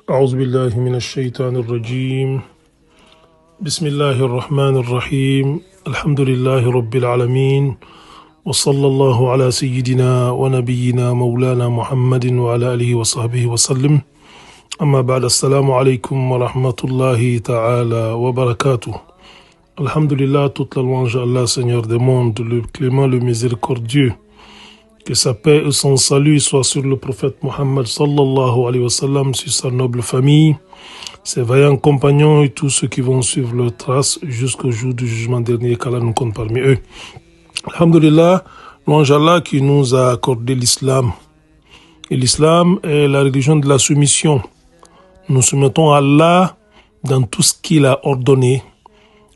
أعوذ بالله من الشيطان الرجيم بسم الله الرحمن الرحيم الحمد لله رب العالمين وصلى الله على سيدنا ونبينا مولانا محمد وعلى آله وصحبه وسلم أما بعد السلام عليكم ورحمة الله تعالى وبركاته. Alhamdulillah, toute la louange à Allah, Seigneur des mondes, le clément, le miséricordieux. Que sa paix et son salut soient sur le prophète Mohammed sallallahu alayhi wa sallam, sur sa noble famille, ses vaillants compagnons et tous ceux qui vont suivre leurs traces jusqu'au jour du jugement dernier, qu'Allah nous compte parmi eux. Alhamdulillah, louange à Allah qui nous a accordé l'islam. Et l'islam est la religion de la soumission. Nous soumettons à Allah dans tout ce qu'il a ordonné.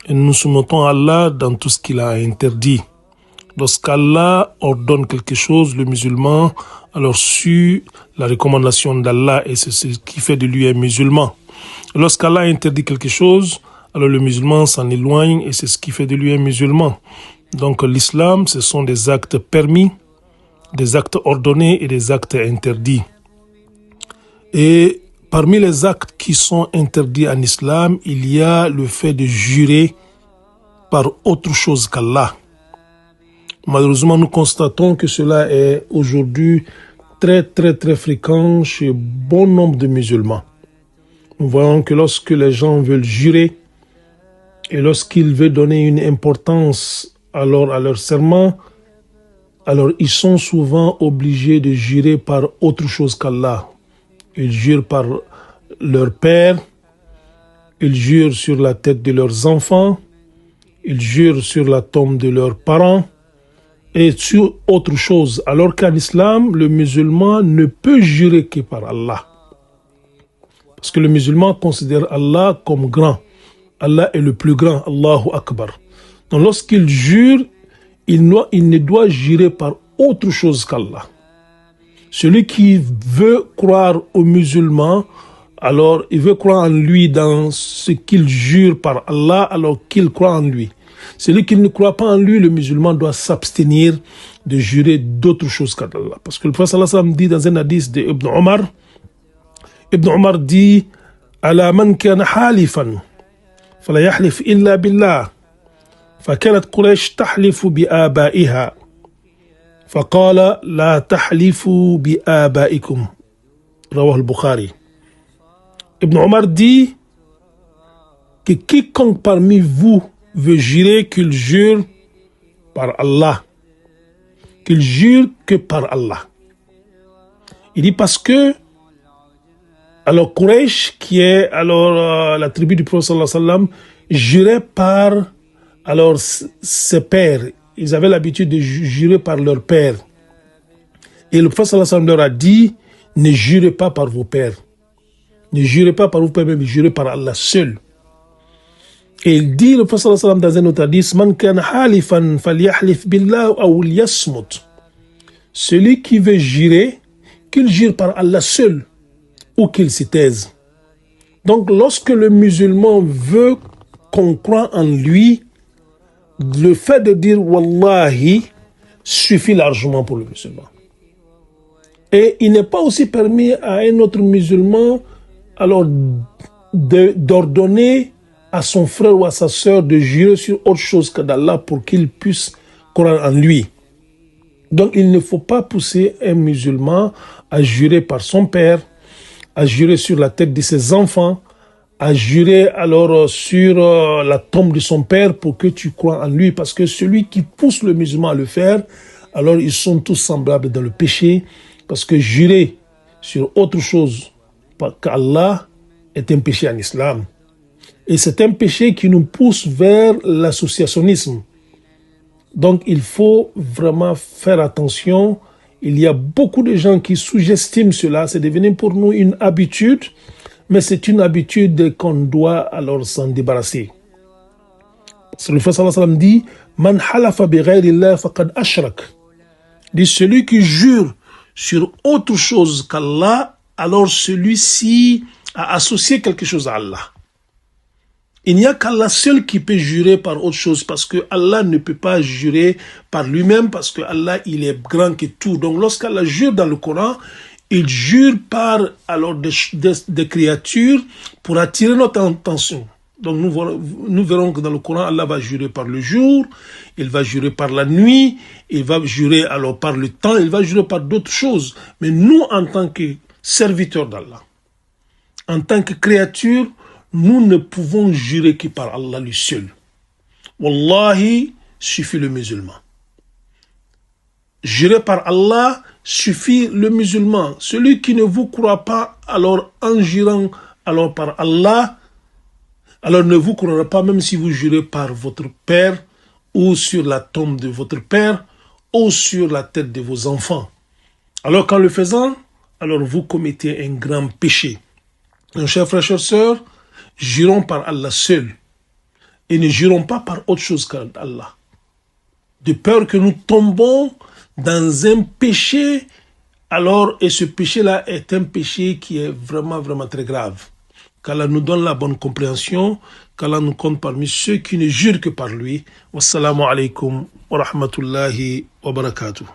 Et nous soumettons à Allah dans tout ce qu'il a interdit. Lorsqu'Allah ordonne quelque chose, le musulman alors suit la recommandation d'Allah et c'est ce qui fait de lui un musulman. Lorsqu'Allah interdit quelque chose, alors le musulman s'en éloigne et c'est ce qui fait de lui un musulman. Donc l'islam, ce sont des actes permis, des actes ordonnés et des actes interdits. Et parmi les actes qui sont interdits en islam, il y a le fait de jurer par autre chose qu'Allah. Malheureusement, nous constatons que cela est aujourd'hui très fréquent chez bon nombre de musulmans. Nous voyons que lorsque les gens veulent jurer et lorsqu'ils veulent donner une importance alors à leur serment, alors ils sont souvent obligés de jurer par autre chose qu'Allah. Ils jurent par leur père, ils jurent sur la tête de leurs enfants, ils jurent sur la tombe de leurs parents et sur autre chose. Alors qu'en islam, le musulman ne peut jurer que par Allah. Parce que le musulman considère Allah comme grand. Allah est le plus grand, Allahu Akbar. Donc lorsqu'il jure, il ne doit jurer par autre chose qu'Allah. Celui qui veut croire au musulman, alors il veut croire en lui dans ce qu'il jure par Allah, alors qu'il croit en lui. Celui qui ne croit pas en lui, le musulman doit s'abstenir de jurer d'autre chose qu'Allah. Parce que le prophète sallallahu alayhi wa sallam dit dans un hadith de Ibn Omar dit « Ala man kana halifan, fala yahlif illa billah, فكانت قريش تحلف بآبائها فقال لا تحلفوا بآبائكم رواه البخاري. Ibn Omar dit que quiconque parmi vous veut jurer qu'il jure par Allah, qu'il jure que par Allah. Il dit parce que alors Quraysh, qui est alors la tribu du prophète sallallahu alayhi wa sallam, jurait par alors ses pères. Ils avaient l'habitude de jurer par leur père. Et le prophète sallallahu alayhi wa sallam leur a dit, ne jurez pas par vos pères. Ne jurez pas par vos pères, mais jurez par Allah seul. Et il dit, le prophète sallallahu alayhi wa sallam dans un autre hadith, man kana halifan falyahlif billah aw liyasmut. Celui qui veut jurer, qu'il jure par Allah seul ou qu'il se taise. Donc lorsque le musulman veut qu'on croit en lui, le fait de dire Wallahi suffit largement pour le musulman. Et il n'est pas aussi permis à un autre musulman alors d'ordonner à son frère ou à sa sœur de jurer sur autre chose que d'Allah pour qu'il puisse croire en lui. Donc il ne faut pas pousser un musulman à jurer par son père, à jurer sur la tête de ses enfants, à jurer alors sur la tombe de son père pour que tu crois en lui. Parce que celui qui pousse le musulman à le faire, alors ils sont tous semblables dans le péché. Parce que jurer sur autre chose qu'Allah est un péché en islam. Et c'est un péché qui nous pousse vers l'associationnisme. Donc il faut vraiment faire attention. Il y a beaucoup de gens qui sous-estiment cela. C'est devenu pour nous une habitude. Mais c'est une habitude qu'on doit alors s'en débarrasser. C'est le prophète sallallahu alayhi wa sallam dit Man halafa bi ghayri Allah faqad ashrak. Dit celui qui jure sur autre chose qu'Allah, alors celui-ci a associé quelque chose à Allah. Il n'y a qu'Allah seul qui peut jurer par autre chose parce que Allah ne peut pas jurer par lui-même parce que Allah il est grand que tout. Donc lorsqu'Allah jure dans le Coran, Ils jurent par alors des créatures pour attirer notre attention. Donc nous verrons que dans le Coran, Allah va jurer par le jour, il va jurer par la nuit, il va jurer alors par le temps, il va jurer par d'autres choses. Mais nous, en tant que serviteurs d'Allah, en tant que créatures, nous ne pouvons jurer que par Allah lui seul. Wallahi, suffit le musulman. Jurer par Allah suffit le musulman. Celui qui ne vous croit pas, alors en jurant alors par Allah, alors ne vous croira pas même si vous jurez par votre père ou sur la tombe de votre père ou sur la tête de vos enfants. Alors qu'en le faisant, alors vous commettez un grand péché. Donc, chers frères et sœurs, jurons par Allah seul et ne jurons pas par autre chose qu'Allah. De peur que nous tombons dans un péché, alors, et ce péché-là est un péché qui est vraiment, vraiment très grave. Qu'Allah nous donne la bonne compréhension, qu'Allah nous compte parmi ceux qui ne jurent que par lui. Wassalamu alaikum wa rahmatullahi wa barakatuh.